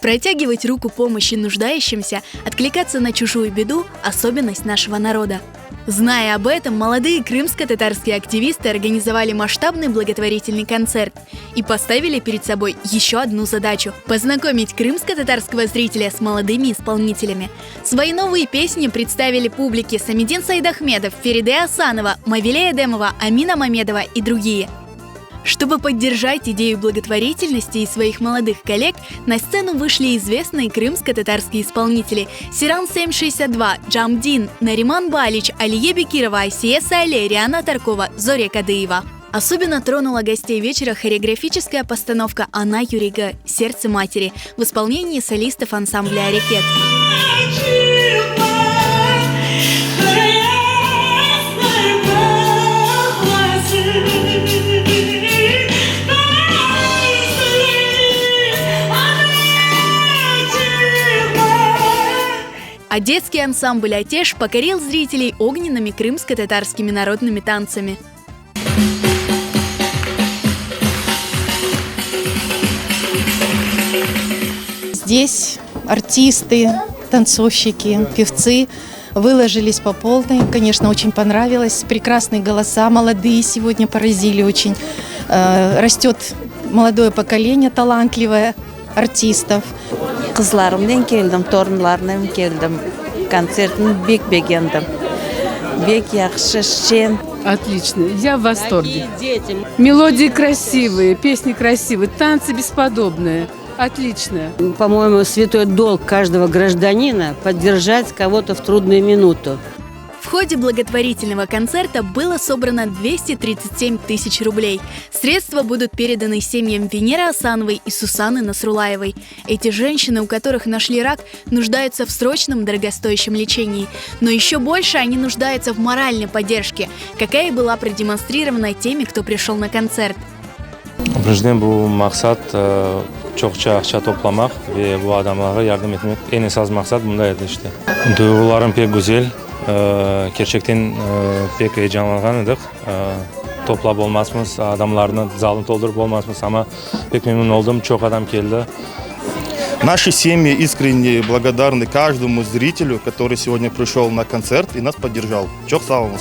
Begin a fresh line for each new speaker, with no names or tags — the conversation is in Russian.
Протягивать руку помощи нуждающимся, откликаться на чужую беду – особенность нашего народа. Зная об этом, молодые крымско-татарские активисты организовали масштабный благотворительный концерт и поставили перед собой еще одну задачу – познакомить крымско-татарского зрителя с молодыми исполнителями. Свои новые песни представили публике Самидин Сайдахмедов, Фериде Асанова, Мавиле Эдемова, Амина Мамедова и другие. Чтобы поддержать идею благотворительности и своих молодых коллег, на сцену вышли известные крымско-татарские исполнители Сиран 762, Джамдин, Нариман Балич, Алие Бекирова, Айсия Сале, Риана Таркова, Зоря Кадыева. Особенно тронула гостей вечера хореографическая постановка «Она Юрига. Сердце матери» в исполнении солистов ансамбля «Арекет». А детский ансамбль «Атеш» покорил зрителей огненными крымско-татарскими народными танцами.
Здесь артисты, танцовщики, певцы выложились по полной. Конечно, очень понравилось. Прекрасные голоса, молодые сегодня поразили очень. Растет молодое поколение талантливое артистов.
Kızlarımdan keldim, torunlarımdan keldim. Konsertni bek beğendim. Bek yaxşı, şen.
Отлично, я в восторге. Мелодии красивые, песни красивые, танцы бесподобные. Отлично.
По-моему, святой долг каждого гражданина поддержать кого-то в трудную минуту.
В ходе благотворительного концерта было собрано 237 тысяч рублей. Средства будут переданы семьям Венеры Асановой и Сусаны Насрулаевой. Эти женщины, у которых нашли рак, нуждаются в срочном дорогостоящем лечении. Но еще больше они нуждаются в моральной поддержке, какая была продемонстрирована теми, кто пришел на концерт.
Біріншіден бұл мақсат чоқша ақша топламақ ve bu adamlara yardım etmek. En esas maksat bundaydı işte. Duygularım pek güzel. Gerçekten pek heyecanlandık. Toplap olmazmız, adamlarını zalim doldurup olmazmız ama pek memnun oldum. Çok adam geldi.
Наши семьи искренне благодарны каждому зрителю, который сегодня пришел на концерт и нас поддержал. Çok sağ olun.